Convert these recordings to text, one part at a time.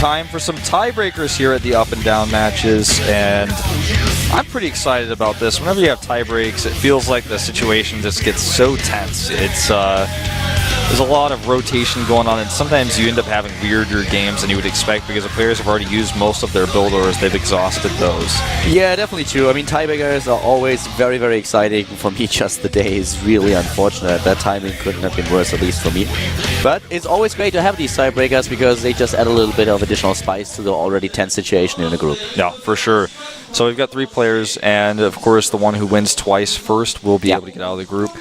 time for some tiebreakers here at the up and down matches, and I'm pretty excited about this. Whenever you have tie breaks, it feels like the situation just gets so tense. It's there's a lot of rotation going on, and sometimes you end up having weirder games than you would expect because the players have already used most of their build orders. They've exhausted those. Yeah, definitely true. I mean, tiebreakers are always very, very exciting. For me, just the day is really unfortunate. That timing couldn't have been worse, at least for me. But it's always great to have these tiebreakers because they just add a little bit of additional spice to the already tense situation in the group. Yeah, for sure. So we've got 3 players, and of course the one who wins twice first will be able to get out of the group.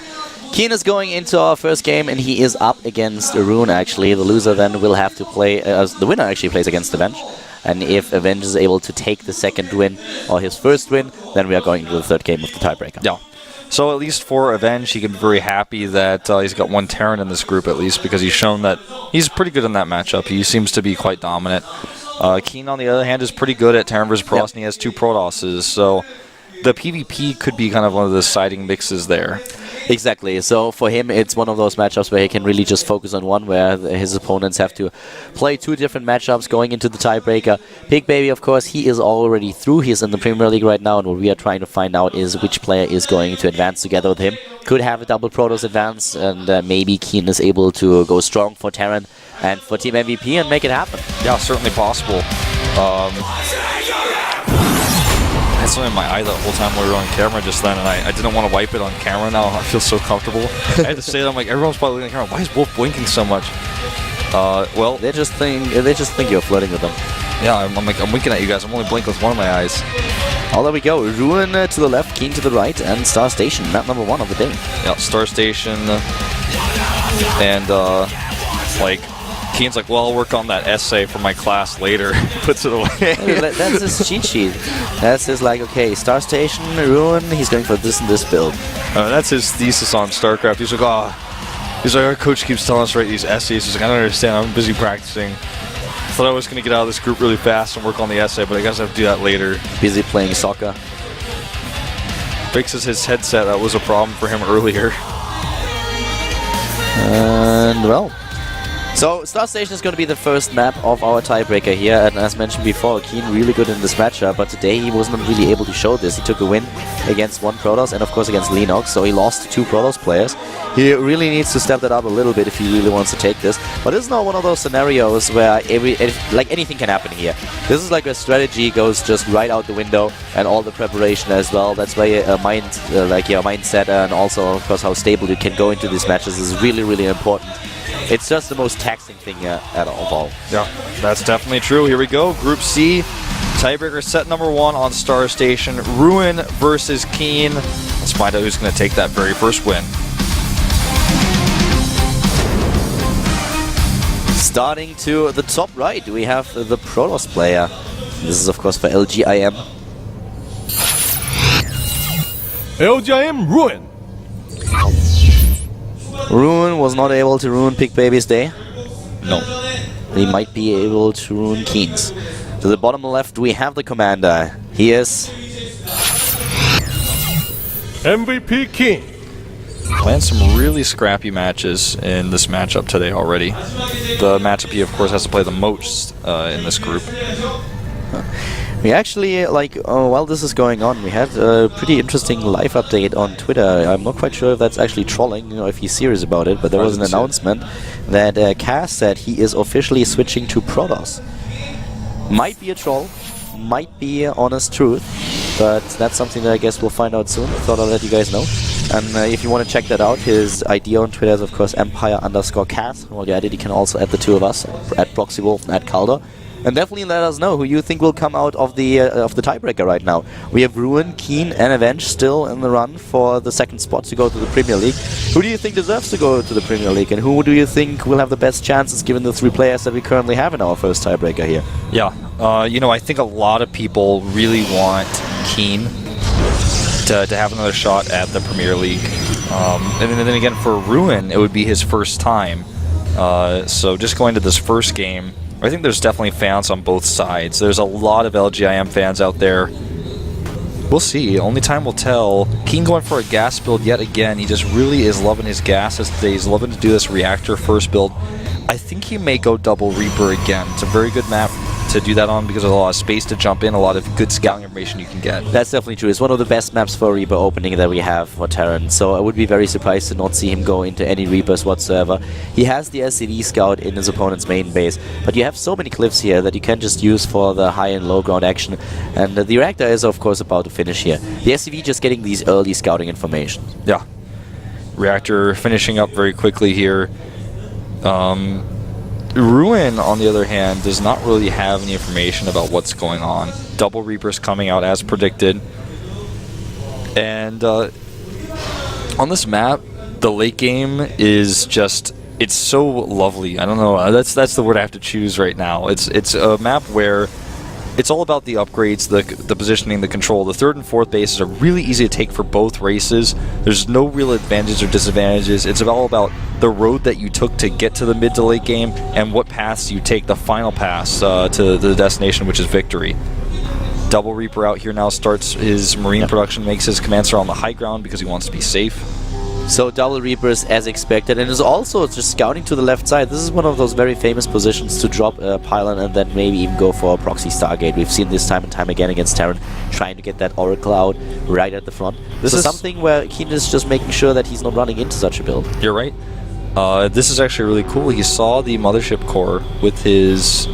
Keen is going into our first game, and he is up against Arun, actually. The loser then will have to play... the winner actually plays against Avenge. And if Avenge is able to take the second win, or his first win, then we are going to the third game of the tiebreaker. Yeah. So at least for Avenge, he can be very happy that he's got one Terran in this group, at least, because he's shown that he's pretty good in that matchup. He seems to be quite dominant. Keen, on the other hand, is pretty good at Terran versus Protoss, and he has 2 Protosses. So the PvP could be kind of one of the deciding mixes there. Exactly. So for him, it's one of those matchups where he can really just focus on one, where his opponents have to play 2 different matchups going into the tiebreaker. Big Baby, of course, he is already through. He's in the Premier League right now, and what we are trying to find out is which player is going to advance together with him. Could have a double Protoss advance, and maybe Keen is able to go strong for Terran and for Team MVP and make it happen. Yeah, certainly possible. I had something in my eye the whole time we were on camera just then, and I didn't want to wipe it on camera. Now I feel so comfortable. I had to say that. I'm like, everyone's probably looking at the camera. Why is Wolf blinking so much? Well, they just think you're flirting with them. Yeah, I'm winking at you guys. I'm only blinking with one of my eyes. Oh, there we go. Ruin to the left, Keen to the right, and Star Station, map number 1 of the day. Yeah, Star Station, and like. Keen's like, well, I'll work on that essay for my class later. Puts it away. That's his cheat sheet. That's his, like, okay, Star Station, Ruin, he's going for this and this build. That's his thesis on Starcraft. He's like, our coach keeps telling us to write these essays. He's like, I don't understand. I'm busy practicing. I thought I was going to get out of this group really fast and work on the essay, but I guess I have to do that later. Busy playing soccer. Fixes his headset. That was a problem for him earlier. And, well... So, Star Station is going to be the first map of our tiebreaker here, and as mentioned before, Keen really good in this matchup, but today he wasn't really able to show this. He took a win against 1 Protoss and of course against Linux, so he lost to 2 Protoss players. He really needs to step that up a little bit if he really wants to take this, but this is not one of those scenarios where like anything can happen here. This is like a strategy goes just right out the window, and all the preparation as well. That's why your mindset and also of course how stable you can go into these matches is really, really important. It's just the most taxing thing at all. Yeah, that's definitely true. Here we go. Group C, tiebreaker set number 1 on Star Station. Ruin versus Keen. Let's find out who's going to take that very first win. Starting to the top right, we have the Protoss player. This is of course for LGIM. LGIM Ruin. Ruin was not able to ruin Pig Baby's day. No. He might be able to ruin Keen's. To the bottom left, we have the commander. He is... MVP Keen. Playing some really scrappy matches in this matchup today already. The matchup he, of course, has to play the most in this group. We actually, while this is going on, we had a pretty interesting live update on Twitter. I'm not quite sure if that's actually trolling, if he's serious about it, but there was an announcement that Cass said he is officially switching to Protoss. Might be a troll, might be honest truth, but that's something that I guess we'll find out soon. Thought I'll let you guys know. And if you want to check that out, his ID on Twitter is of course Empire_Cass. While you're at it, you can also add the 2 of us, at ProxyWolf and at Calder. And definitely let us know who you think will come out of the tiebreaker right now. We have Ruin, Keen, and Avenge still in the run for the second spot to go to the Premier League. Who do you think deserves to go to the Premier League, and who do you think will have the best chances given the 3 players that we currently have in our first tiebreaker here? Yeah, I think a lot of people really want Keen to have another shot at the Premier League. And then again, for Ruin, it would be his first time. So just going to this first game, I think there's definitely fans on both sides. There's a lot of LGIM fans out there. We'll see. Only time will tell. Keen going for a gas build yet again. He just really is loving his gases today. He's loving to do this reactor first build. I think he may go double Reaper again. It's a very good map to do that on because there's a lot of space to jump in, a lot of good scouting information you can get. That's definitely true. It's one of the best maps for Reaper opening that we have for Terran, so I would be very surprised to not see him go into any Reapers whatsoever. He has the SCV scout in his opponent's main base, but you have so many cliffs here that you can just use for the high and low ground action, and the reactor is of course about to finish here. The SCV just getting these early scouting information. Yeah. Reactor finishing up very quickly here. Ruin, on the other hand, does not really have any information about what's going on. Double Reapers coming out as predicted. And on this map, the late game is just, it's so lovely. I don't know, that's the word I have to choose right now. It's a map where it's all about the upgrades, the positioning, the control. The third and fourth bases are really easy to take for both races. There's no real advantages or disadvantages. It's all about the road that you took to get to the mid to late game and what paths you take, the final pass to the destination, which is victory. Double Reaper out here now starts his Marine production, makes his command center on the high ground because he wants to be safe. So Double Reapers as expected, and is also just scouting to the left side. This is one of those very famous positions to drop a pylon and then maybe even go for a proxy Stargate. We've seen this time and time again against Terran, trying to get that Oracle out right at the front. This is something where Keen is just making sure that he's not running into such a build. You're right. This is actually really cool. He saw the mothership core with his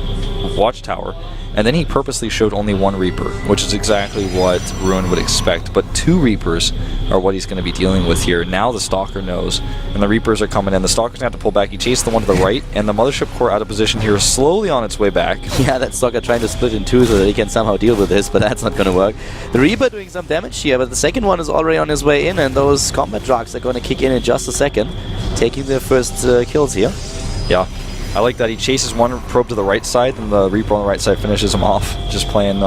watchtower, and then he purposely showed only one Reaper, which is exactly what Ruin would expect. But two Reapers are what he's going to be dealing with here. Now the Stalker knows, and the Reapers are coming in. The Stalker's going to have to pull back. He chased the one to the right, and the mothership core out of position here, slowly on its way back. Yeah, that Stalker trying to split in two so that he can somehow deal with this, but that's not going to work. The Reaper doing some damage here, but the second one is already on his way in, and those combat drugs are going to kick in just a second, taking their first kills here. Yeah. I like that he chases one probe to the right side, and the Reaper on the right side finishes him off, just playing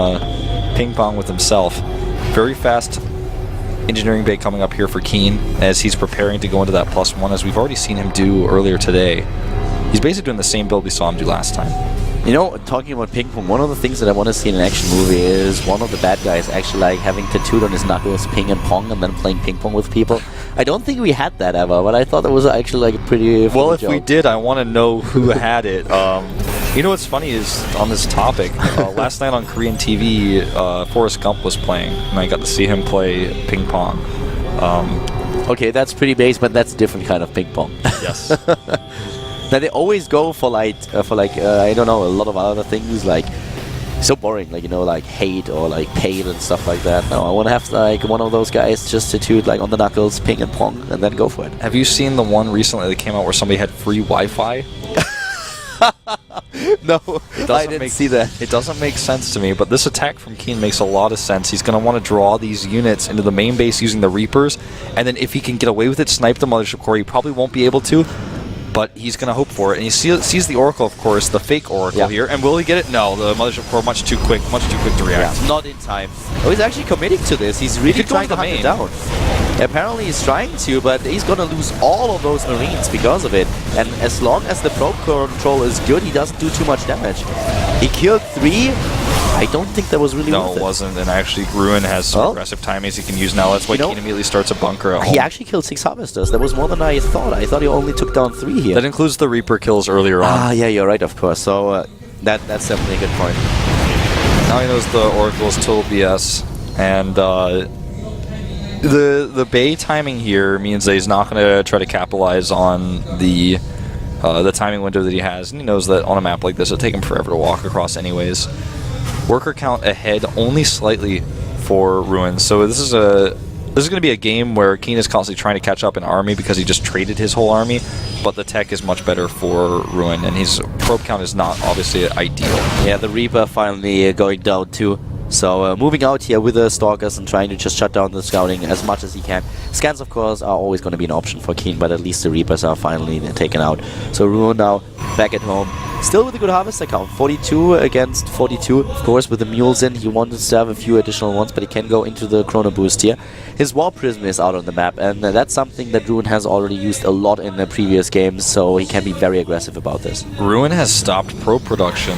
ping pong with himself. Very fast engineering bay coming up here for Keen as he's preparing to go into that +1, as we've already seen him do earlier today. He's basically doing the same build we saw him do last time. You know, talking about ping pong, one of the things that I want to see in an action movie is one of the bad guys actually like having tattooed on his knuckles ping and pong and then playing ping pong with people. I don't think we had that ever, but I thought it was actually like a pretty well, if joke. we did, I want to know who had it. You know what's funny is, on this topic, last night on Korean TV, Forrest Gump was playing, and I got to see him play ping pong. Okay, that's pretty base, but that's a different kind of ping pong. Yes. Now they always go for like I don't know, a lot of other things, like so boring, like, you know, like hate or like pain and stuff like that. No, I want to have like one of those guys just tattooed like on the knuckles, ping and pong, and then go for it. Have you seen the one recently that came out where somebody had free Wi-Fi? No, I didn't see that. It doesn't make sense to me, but this attack from Keen makes a lot of sense. He's going to want to draw these units into the main base using the Reapers, and then if he can get away with it, snipe the mothership core. He probably won't be able to, but he's going to hope for it. And he sees the Oracle, of course, the fake Oracle here. And will he get it? No, the mothership core much too quick to react. Yeah, not in time. Oh, he's actually committing to this. He's really trying to hunt it down. Apparently he's trying to, but he's going to lose all of those Marines because of it. And as long as the probe control is good, he doesn't do too much damage. He killed 3. I don't think that was really worth it. No, it wasn't. And actually, Ruin has some aggressive timings he can use now. That's why Keen immediately starts a bunker at home. He actually killed 6 Harvesters. That was more than I thought. I thought he only took down 3 here. That includes the Reaper kills earlier on. Ah, yeah, you're right, of course. So that's definitely a good point. Now he knows the Oracle is total BS. And the Bay timing here means that he's not going to try to capitalize on the timing window that he has. And he knows that on a map like this, it'll take him forever to walk across anyways. Worker count ahead only slightly for Ruin. So this is going to be a game where Keen is constantly trying to catch up in army because he just traded his whole army, but the tech is much better for Ruin, and his probe count is not obviously ideal. Yeah, the Reaper finally going down too. So moving out here with the Stalkers and trying to just shut down the scouting as much as he can. Scans, of course, are always going to be an option for Keen, but at least the Reapers are finally taken out. So Ruin now back at home. Still with a good harvester count, 42 against 42. Of course, with the mules in, he wanted to have a few additional ones, but he can go into the Chrono Boost here. His War Prism is out on the map, and that's something that Ruin has already used a lot in the previous games, so he can be very aggressive about this. Ruin has stopped probe production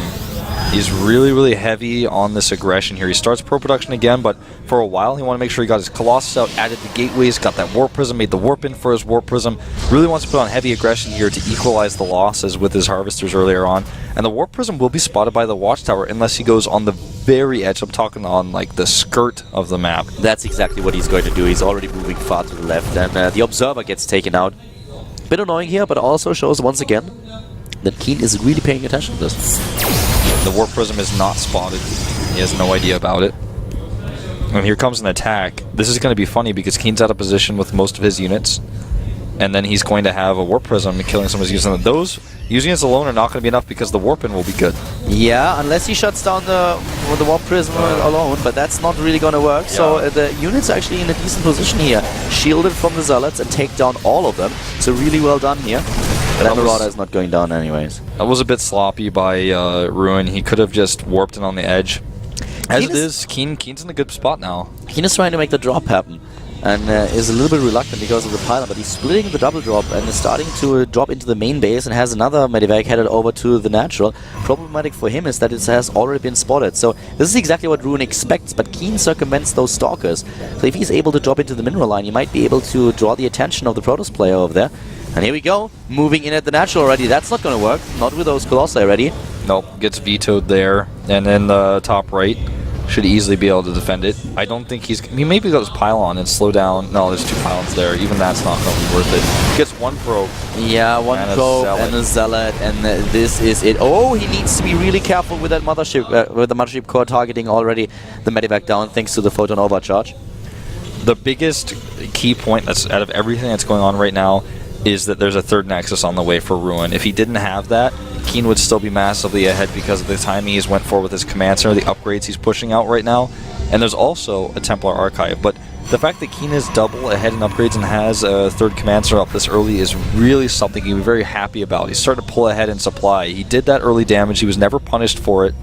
He's really, really heavy on this aggression here. He starts pro production again, but for a while he wanted to make sure he got his Colossus out, added the gateways, got that Warp Prism, made the Warp in for his Warp Prism. Really wants to put on heavy aggression here to equalize the losses with his Harvesters earlier on. And the Warp Prism will be spotted by the Watchtower unless he goes on the very edge. I'm talking on like the skirt of the map. That's exactly what he's going to do. He's already moving far to the left, and the Observer gets taken out. Bit annoying here, but also shows once again that Keen is really paying attention to this. The Warp Prism is not spotted. He has no idea about it. And here comes an attack. This is going to be funny because Keen's out of position with most of his units. And then he's going to have a Warp Prism killing some of his units. Those units alone are not going to be enough because the Warp-In will be good. Yeah, unless he shuts down the Warp Prism alone, but that's not really going to work. Yeah. So the units are actually in a decent position here. Shielded from the Zealots and take down all of them. So really well done here. But Marauder is not going down anyways. That was a bit sloppy by Ruin. He could have just warped in on the edge. As it is, Keen's in a good spot now. Keen is trying to make the drop happen. And is a little bit reluctant because of the pylon, but he's splitting the double drop and is starting to drop into the main base and has another Medivac headed over to the natural. Problematic for him is that it has already been spotted. So this is exactly what Ruin expects, but Keen circumvents those stalkers. So if he's able to drop into the mineral line, he might be able to draw the attention of the Protoss player over there. And here we go, moving in at the natural already. That's not going to work, not with those Colossi already. Nope, gets vetoed there. And then the top right should easily be able to defend it. I don't think he maybe goes pylon and slow down. No, there's 2 pylons there. Even that's not going to be worth it. Gets 1 probe. Yeah, 1 probe and a Zealot, and this is it. Oh, he needs to be really careful with that mothership, with the mothership core targeting already the Medivac down thanks to the photon overcharge. The biggest key point that's out of everything that's going on right now is that there's a 3rd Nexus on the way for Ruin. If he didn't have that, Keen would still be massively ahead because of the timing he's went for with his command center, the upgrades he's pushing out right now, and there's also a Templar Archive. But the fact that Keen is double ahead in upgrades and has a 3rd command center up this early is really something he'd be very happy about. He's starting to pull ahead in supply. He did that early damage. He was never punished for it.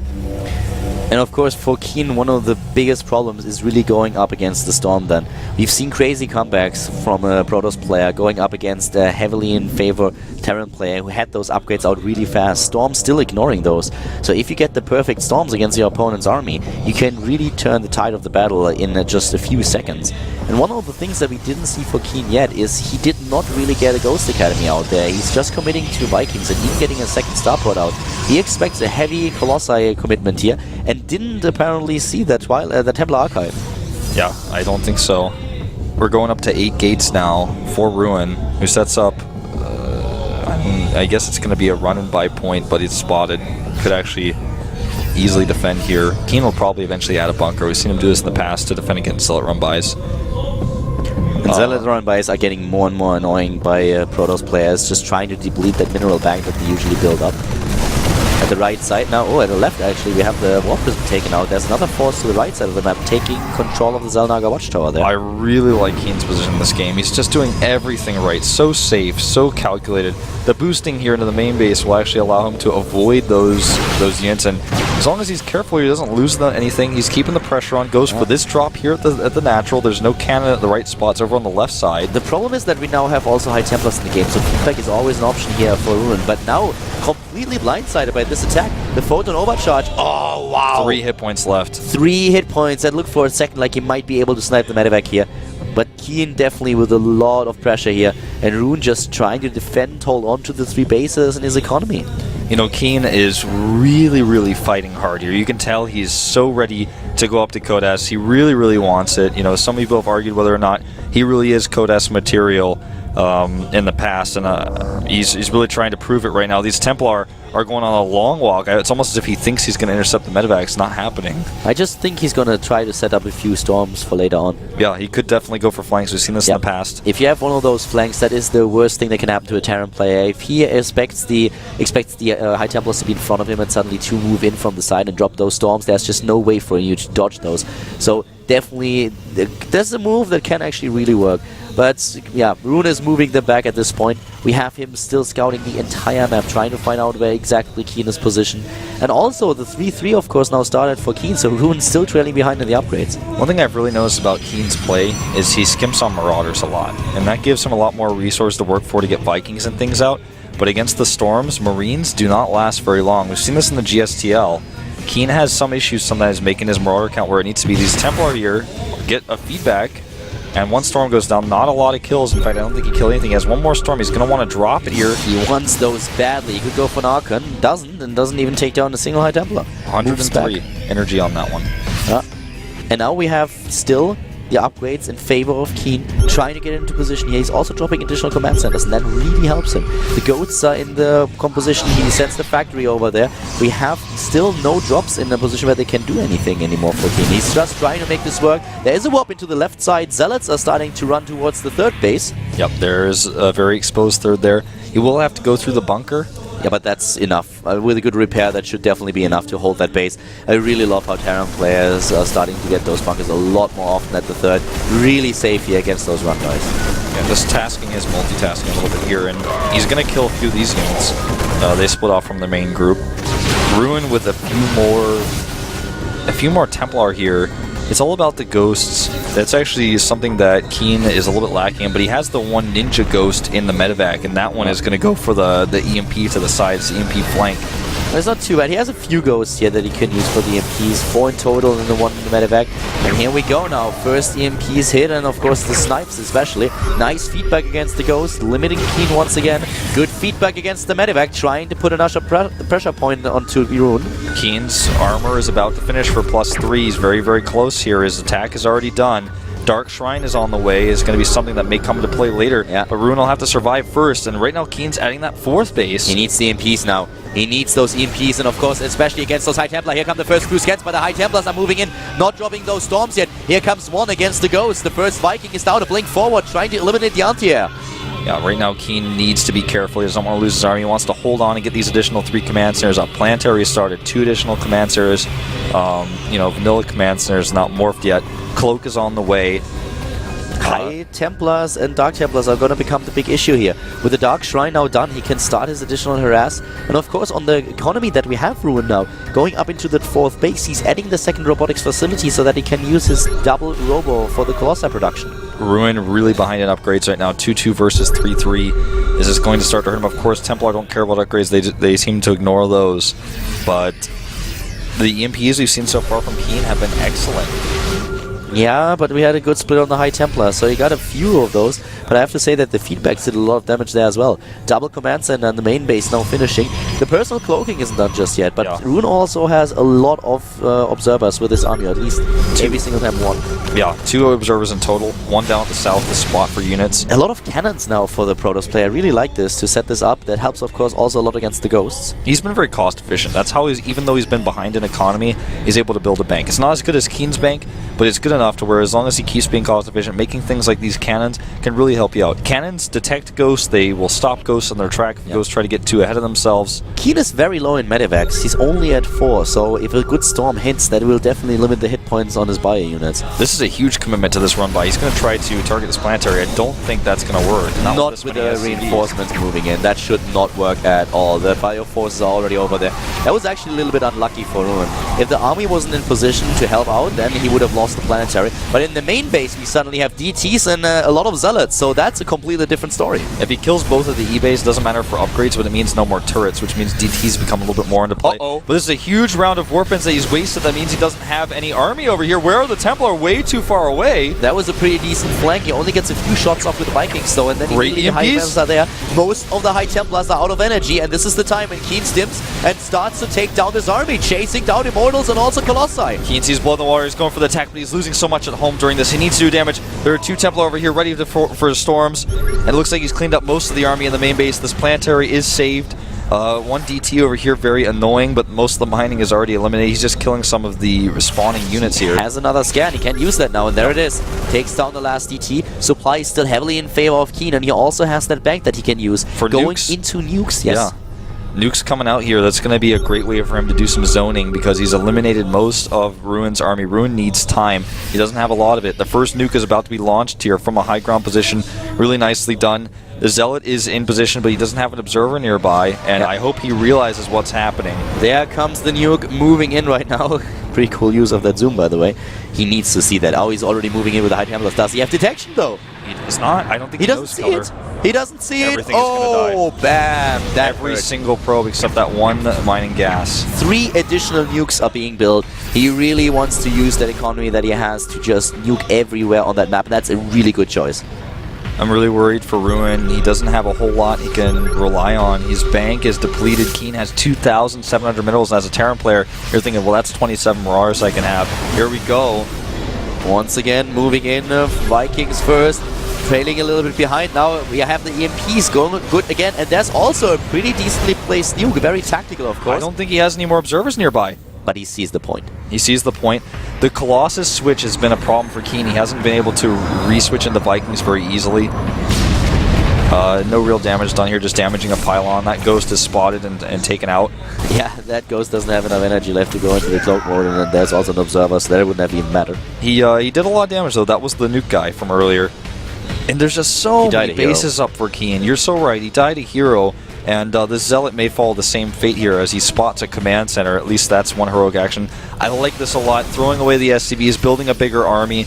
And of course, for Keen, one of the biggest problems is really going up against the Storm then. We've seen crazy comebacks from a Protoss player going up against a heavily in favor Terran player who had those upgrades out really fast. Storm still ignoring those. So if you get the perfect Storms against your opponent's army, you can really turn the tide of the battle in just a few seconds. And one of the things that we didn't see for Keen yet is he did not really get a Ghost Academy out there. He's just committing to Vikings and even getting a 2nd starport out. He expects a heavy Colossi commitment here and didn't apparently see that the Templar Archive. Yeah, I don't think so. We're going up to 8 gates now for Ruin, who sets up, I guess it's going to be a run-and-buy point, but it's spotted. Could actually easily defend here. Keen will probably eventually add a bunker. We've seen him do this in the past to defend against Zealot run-bys. And Zealot run-bys are getting more and more annoying by Protoss players, just trying to deplete that mineral bank that they usually build up. At the right side now, oh, at the left actually, we have the Warp Prism taken out. There's another force to the right side of the map taking control of the Xel'Naga Watchtower there. I really like Keen's position in this game. He's just doing everything right. So safe, so calculated. The boosting here into the main base will actually allow him to avoid those units, and as long as he's careful he doesn't lose anything, he's keeping the pressure on. Goes for this drop here at the natural. There's no cannon at the right spots over on the left side. The problem is that we now have also High Templars in the game, so feedback is always an option here for Ruin, but now completely blindsided by this attack. The photon overcharge. Oh, wow. 3 hit points left. 3 hit points. That looked for a second like he might be able to snipe the Medivac here. But Keen definitely with a lot of pressure here. And Ruin just trying to defend, hold on to the 3 bases and his economy. You know, Keen is really, really fighting hard here. You can tell he's so ready to go up to Code S. He really, really wants it. You know, some people have argued whether or not he really is Code S material in the past, and he's really trying to prove it right now. These Templar are going on a long walk. It's almost as if he thinks he's going to intercept the Medivac. It's not happening. I just think he's going to try to set up a few Storms for later on. Yeah, he could definitely go for flanks. We've seen this in the past. If you have one of those flanks, that is the worst thing that can happen to a Terran player. If he expects the High Templars to be in front of him and suddenly to move in from the side and drop those Storms, there's just no way for you to dodge those. So definitely, there's a move that can actually really work. But yeah, Ruin is moving them back at this point. We have him still scouting the entire map, trying to find out where exactly Keen is positioned. And also the 3-3 of course now started for Keen, so Ruin's still trailing behind in the upgrades. One thing I've really noticed about Keen's play is he skimps on Marauders a lot, and that gives him a lot more resource to work for to get Vikings and things out. But against the Storms, Marines do not last very long. We've seen this in the GSTL. Keen has some issues sometimes making his Marauder count where it needs to be. These Templar here get a feedback, and one Storm goes down. Not a lot of kills. In fact, I don't think he killed anything. He has one more Storm. He's going to want to drop it here. He wants those badly. He could go for an Archon, doesn't, and doesn't even take down a single High Templar. 103 energy on that one. And now we have still the upgrades in favor of Keen, trying to get into position here. He's also dropping additional command centers, and that really helps him. The goats are in the composition. He sends the factory over there. We have still no drops in a position where they can do anything anymore for Keen. He's just trying to make this work. There is a warp into the left side. Zealots are starting to run towards the third base. Yep, there's a very exposed third there. He will have to go through the bunker. Yeah, but that's enough. With a good repair, that should definitely be enough to hold that base. I really love how Terran players are starting to get those bunkers a lot more often at the third. Really safe here against those run guys. Yeah, this tasking is multitasking a little bit here, and he's going to kill a few of these units. They split off from the main group. Ruin with a few more Templar here. It's all about the ghosts. That's actually something that Keen is a little bit lacking in, but he has the one ninja ghost in the medevac, and that one is going to go for the EMP to the sides, the EMP flank. It's not too bad. He has a few ghosts here that he can use for the EMPs, 4 in total and the 1 in the medevac. And here we go now. First EMPs hit, and of course the snipes especially. Nice feedback against the ghost, limiting Keen once again. Good feedback against the medevac, trying to put an usher pressure point onto Rune. Keen's armor is about to finish for +3. He's very, very close here. His attack is already done. Dark Shrine is on the way. Is going to be something that may come into play later. Yeah. But Rune will have to survive first. And right now, Keen's adding that 4th base. He needs the EMPs now. He needs those EMPs, and of course, especially against those High Templar. Here come the first few scans, but the High Templars are moving in, not dropping those Storms yet. Here comes one against the Ghost. The first Viking is down to blink forward, trying to eliminate the anti-air. Yeah, right now Keen needs to be careful. He doesn't want to lose his army. He wants to hold on and get these additional 3 command centers up. Planetary started 2 additional command centers. Vanilla command centers not morphed yet. Cloak is on the way. High Templars and Dark Templars are going to become the big issue here. With the Dark Shrine now done, he can start his additional harass. And of course, on the economy that we have Ruin now, going up into the 4th base, he's adding the 2nd robotics facility so that he can use his double robo for the Colossi production. Ruin really behind in upgrades right now. 2-2 versus 3-3. This is going to start to hurt him. Of course, Templar don't care about upgrades. They seem to ignore those. But the EMPs we've seen so far from Keen have been excellent. Yeah, but we had a good split on the High Templar, so he got a few of those. But I have to say that the feedbacks did a lot of damage there as well. Double command center and the main base now finishing. The personal cloaking isn't done just yet, but yeah. Rune also has a lot of observers with his army, at least every single time one. Yeah, 2 observers in total. 1 down at the south, the spot for units. A lot of cannons now for the Protoss player. I really like this, to set this up. That helps, of course, also a lot against the Ghosts. He's been very cost efficient. That's how even though he's been behind in economy, he's able to build a bank. It's not as good as Keen's bank, but it's good enough to where as long as he keeps being cost efficient, making things like these cannons can really help you out. Cannons detect ghosts, they will stop ghosts on their track if ghosts try to get too ahead of themselves. Keen is very low in medevacs. He's only at 4, so if a good storm hits, that will definitely limit the hit points on his bio units. This is a huge commitment to this run by. He's going to try to target this planetary. I don't think that's going to work. Not with the reinforcements moving in. That should not work at all. The bio forces are already over there. That was actually a little bit unlucky for Ruin. If the army wasn't in position to help out, then he would have lost the planetary. But in the main base, we suddenly have DTs and a lot of Zealots, so that's a completely different story. If he kills both of the E-base, doesn't matter for upgrades, but it means no more turrets, which means DTs become a little bit more into play. But this is a huge round of warpins that he's wasted. That means he doesn't have any army over here. Where are the Templar? Way too far away. That was a pretty decent flank. He only gets a few shots off with the Vikings, though, and then the High Templars are there. Most of the High Templars are out of energy, and this is the time when Keen stimps and starts to take down this army, chasing down Immortals and also Colossi. Keen sees blood in the water. He's going for the attack, but he's losing so much at home during this. He needs to do damage. There are 2 Templar over here ready for storms, and it looks like he's cleaned up most of the army in the main base. This planetary is saved. 1 DT over here, very annoying, but most of the mining is already eliminated. He's just killing some of the respawning units here. Has another scan. He can't use that now, and there it is. Takes down the last DT. Supply is still heavily in favor of Keen, and he also has that bank that he can use for going nukes. Into nukes. Yes. Yeah. Nukes coming out here. That's going to be a great way for him to do some zoning because he's eliminated most of Ruin's army. Ruin needs time. He doesn't have a lot of it. The first nuke is about to be launched here from a high ground position. Really nicely done. The Zealot is in position, but he doesn't have an observer nearby, and I hope he realizes what's happening. There comes the nuke moving in right now. Pretty cool use of that zoom, by the way. He needs to see that. Oh, he's already moving in with the High Templars. Does he have detection, though? It's not. I don't think He he doesn't knows see color. it. He doesn't see Everything it. is gonna Oh, bam. That Every hurt. single probe except that one mining gas. 3 additional nukes are being built. He really wants to use that economy that he has to just nuke everywhere on that map. That's a really good choice. I'm really worried for Ruin. He doesn't have a whole lot he can rely on. His bank is depleted. Keen has 2,700 minerals, and as a Terran player, you're thinking, well, that's 27 Mirage I can have. Here we go. Once again, moving in, Vikings first, trailing a little bit behind. Now we have the EMPs going good again, and there's also a pretty decently placed nuke, very tactical, of course. I don't think he has any more observers nearby. But he sees the point. He sees the point. The Colossus switch has been a problem for Keen. He hasn't been able to re-switch into Vikings very easily. No real damage done here, just damaging a pylon. That Ghost is spotted and taken out. Yeah, that Ghost doesn't have enough energy left to go into the cloak mode, and then there's also an observer, so that wouldn't have even mattered. He did a lot of damage, though. That was the nuke guy from earlier. And there's just so many bases up for Keen. You're so right. He died a hero. And the Zealot may follow the same fate here as he spots a command center. At least that's one heroic action. I like this a lot. Throwing away the SCVs, building a bigger army.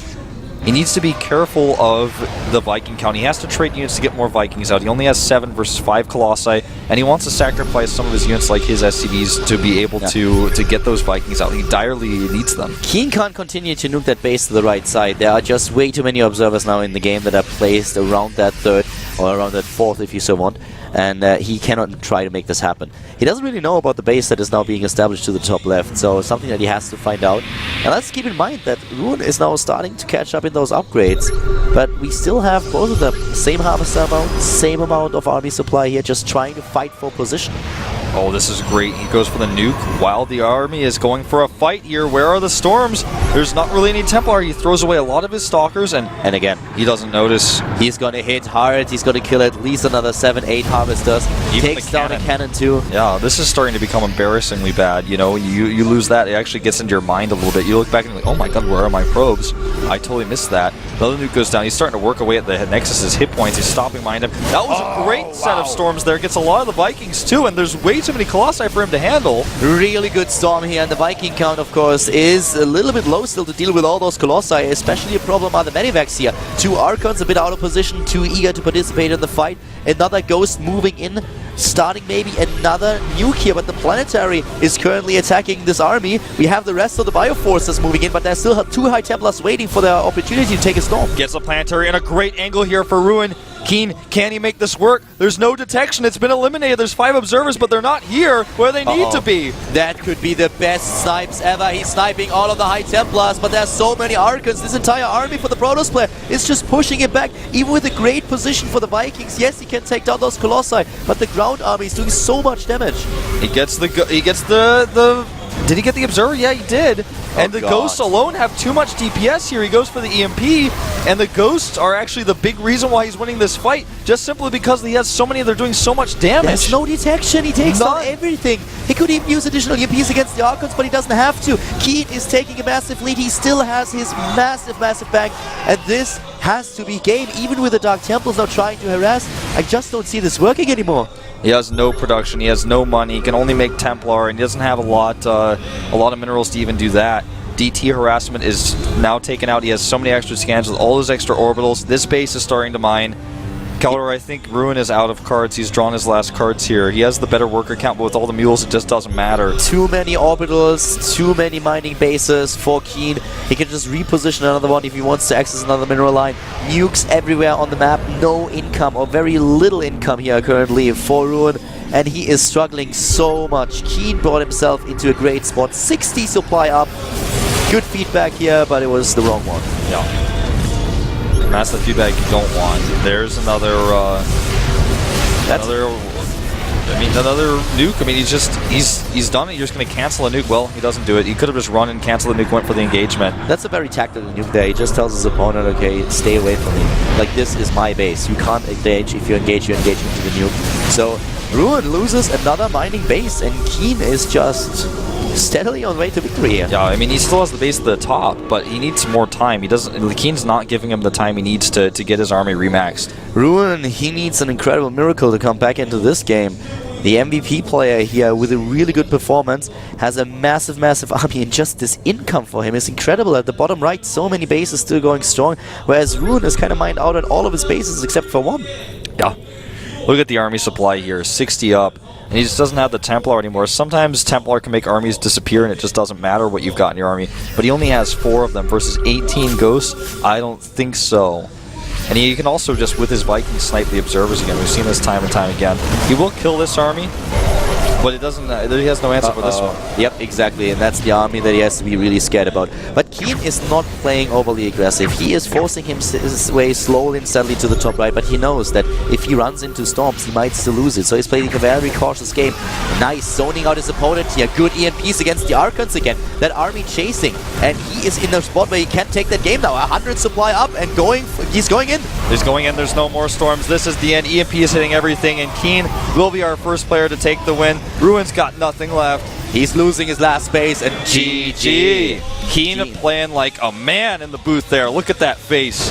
He needs to be careful of the Viking count. He has to trade units to get more Vikings out. He only has 7 versus 5 Colossi, and he wants to sacrifice some of his units like his SCVs to be able to get those Vikings out. He direly needs them. Keen can't continue to nuke that base to the right side. There are just way too many observers now in the game that are placed around that 3rd, or around that 4th if you so want. And he cannot try to make this happen. He doesn't really know about the base that is now being established to the top left, so something that he has to find out. And let's keep in mind that Ruin is now starting to catch up in those upgrades, but we still have both of them. Same harvester amount, same amount of army supply here, just trying to fight for position. Oh, this is great. He goes for the nuke while the army is going for a fight here. Where are the storms? There's not really any Templar. He throws away a lot of his stalkers, and again, he doesn't notice. He's gonna hit hard. He's gonna kill at least another 7-8 harvesters. He takes down a cannon too. Yeah, this is starting to become embarrassingly bad. You know, you lose that, it actually gets into your mind a little bit. You look back and you're like, oh my god, where are my probes? I totally missed that. Another nuke goes down. He's starting to work away at the Nexus's hit points. He's stopping behind him. That was a great set of storms there. Gets a lot of the Vikings too, and there's way too many Colossi for him to handle. Really good storm here, and the Viking count, of course, is a little bit low still to deal with all those Colossi. Especially a problem are the Medivacs here. 2 Archons a bit out of position, too eager to participate in the fight. Another Ghost moving in, starting maybe another nuke here, but the Planetary is currently attacking this army. We have the rest of the Bioforces moving in, but there's still 2 High Templars waiting for their opportunity to take a storm. Gets the Planetary in a great angle here for Ruin. Keen, can he make this work? There's no detection. It's been eliminated. There's 5 observers, but they're not here where they need to be. That could be the best snipes ever. He's sniping all of the High Templars, but there's so many Archons. This entire army for the Protoss player is just pushing it back, even with a great position for the Vikings. Yes, he can take down those Colossi, but the ground army is doing so much damage. He gets the did he get the observer? Yeah, he did. And the Ghosts alone have too much DPS here. He goes for the EMP, and the Ghosts are actually the big reason why he's winning this fight, just simply because he has so many, they're doing so much damage. There's no detection. He takes down everything. He could even use additional EMPs against the Archons, but he doesn't have to. Keen is taking a massive lead. He still has his massive bank, and this has to be game, even with the Dark Temples now trying to harass. I just don't see this working anymore. He has no production, he has no money, he can only make Templar, and he doesn't have a lot of minerals to even do that. DT harassment is now taken out. He has so many extra scans with all those extra orbitals. This base is starting to mine. Keller, I think Ruin is out of cards. He's drawn his last cards here. He has the better worker count, but with all the mules, it just doesn't matter. Too many orbitals, too many mining bases for Keen. He can just reposition another one if he wants to access another mineral line. Nukes everywhere on the map. No income, or very little income here currently for Ruin. And he is struggling so much. Keen brought himself into a great spot. 60 supply up. Good feedback here, but it was the wrong one. Yeah. That's the feedback you don't want. There's another another nuke. I mean, he's done it. You're just going to cancel a nuke. Well, he doesn't do it. He could have just run and canceled the nuke, went for the engagement. That's a very tactical nuke there. He just tells his opponent, okay, stay away from me. Like, this is my base. You can't engage. If you engage into the nuke. So Ruin loses another mining base, and Keen is just steadily on the way to victory here. Yeah, I mean, he still has the base at the top, but he needs more time. He doesn't. Keen's not giving him the time he needs to get his army remaxed. Ruin, he needs an incredible miracle to come back into this game. The MVP player here with a really good performance has a massive, massive army, and just this income for him is incredible. At the bottom right, so many bases still going strong, whereas Ruin is kind of mined out at all of his bases except for one. Yeah. Look at the army supply here, 60 up, and he just doesn't have the Templar anymore. Sometimes Templar can make armies disappear and it just doesn't matter what you've got in your army, but he only has 4 of them versus 18 ghosts? I don't think so. And he can also just, with his Viking, snipe the observers again. We've seen this time and time again. He will kill this army, but it doesn't. He has no answer for this one. Yep, exactly, and that's the army that he has to be really scared about. But Keen is not playing overly aggressive. He is forcing his way slowly and steadily to the top right, but he knows that if he runs into storms, he might still lose it. So he's playing a very cautious game. Nice, zoning out his opponent here. Good EMPs against the Archons again. That army chasing, and he is in a spot where he can't take that game now. 100 supply up and going. He's going in. He's going in. There's no more storms. This is the end. EMP is hitting everything, and Keen will be our first player to take the win. Ruin's got nothing left. He's losing his last space, and GG. Keen playing like a man in the booth there. Look at that face.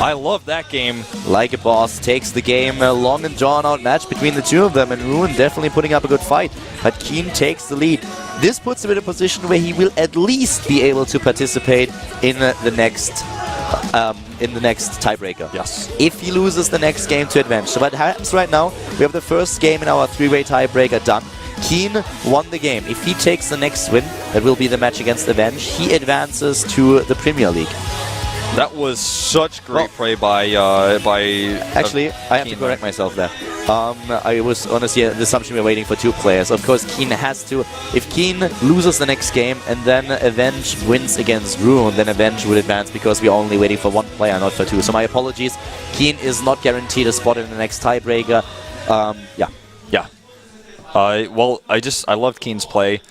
I love that game. Like a boss, takes the game. A long and drawn-out match between the two of them, and Ruin definitely putting up a good fight. But Keen takes the lead. This puts him in a position where he will at least be able to participate in the next tiebreaker. Yes. If he loses the next game to Advenge. So what happens right now, we have the first game in our 3-way tiebreaker done. Keen won the game. If he takes the next win, that will be the match against Avenge, he advances to the Premier League. That was such great play by Actually, I have to correct myself there. I was honestly the assumption we're waiting for 2 players. Of course, Keen has to. If Keen loses the next game and then Avenge wins against Ruin, then Avenge would advance because we're only waiting for 1 player, not for 2. So my apologies. Keen is not guaranteed a spot in the next tiebreaker. Yeah. Well, I loved Keen's play.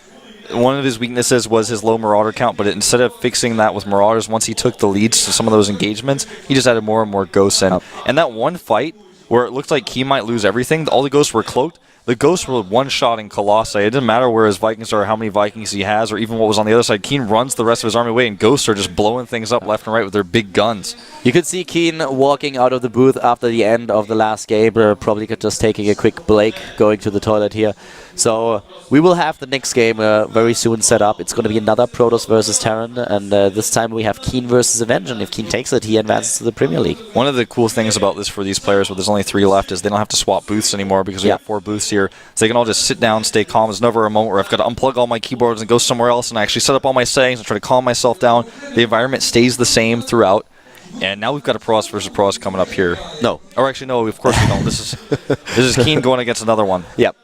One of his weaknesses was his low Marauder count, but instead of fixing that with Marauders, once he took the leads to some of those engagements, he just added more and more ghosts in. And that one fight where it looked like Keen might lose everything, all the ghosts were cloaked. The ghosts were one-shotting Colossi. It didn't matter where his Vikings are, how many Vikings he has, or even what was on the other side. Keen runs the rest of his army away, and ghosts are just blowing things up left and right with their big guns. You could see Keen walking out of the booth after the end of the last game, probably just taking a quick break, going to the toilet here. So we will have the next game very soon set up. It's going to be another Protoss versus Terran, and this time we have Keen versus Avenge, and if Keen takes it, he advances to the Premier League. One of the cool things about this for these players, where there's only 3 left, is they don't have to swap booths anymore because we have 4 booths here. So they can all just sit down, stay calm. There's never a moment where I've got to unplug all my keyboards and go somewhere else and actually set up all my settings and try to calm myself down. The environment stays the same throughout. And now we've got a Protoss versus Protoss coming up here. No. Or actually, no, of course we don't. This is Keen going against another one. Yep.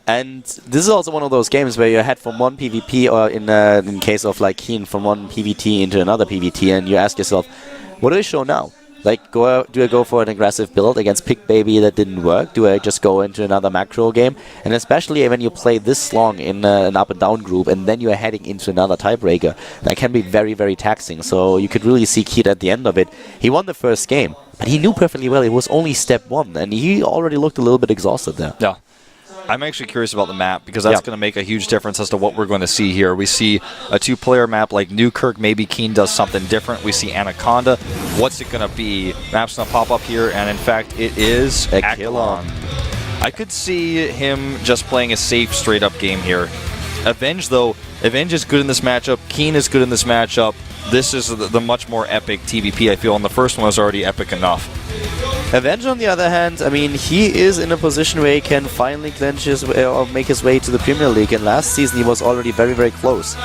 And this is also one of those games where you head from one PvP, or in case of like Keen, from one PvT into another PvT, and you ask yourself, what do I show now? Like, do I go for an aggressive build against Pick Baby that didn't work? Do I just go into another macro game? And especially when you play this long in an up and down group, and then you are heading into another tiebreaker, that can be very, very taxing. So you could really see Keen at the end of it. He won the first game, but he knew perfectly well it was only step 1, and he already looked a little bit exhausted there. Yeah. I'm actually curious about the map, because that's going to make a huge difference as to what we're going to see here. We see a 2-player map like Newkirk. Maybe Keen does something different. We see Anaconda. What's it going to be? Map's going to pop up here, and in fact, it is Aquilon. I could see him just playing a safe, straight-up game here. Avenge, though, Avenge is good in this matchup. Keen is good in this matchup. This is the much more epic TVP, I feel, and the first one was already epic enough. Avenge, on the other hand, I mean, he is in a position where he can finally clinch his way, or make his way to the Premier League, and last season he was already very, very close.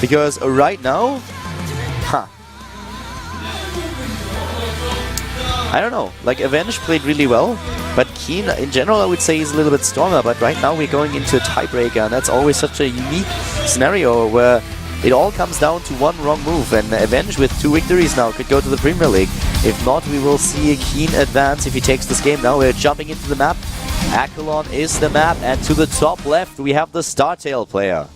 Because right now, I don't know, like Avenge played really well, but Keen, in general, I would say he's a little bit stronger, but right now we're going into a tiebreaker, and that's always such a unique scenario where it all comes down to one wrong move, and Avenge with 2 victories now could go to the Premier League. If not, we will see a Keen advance if he takes this game. Now we're jumping into the map. Aquilon is the map, and to the top left we have the Startail player.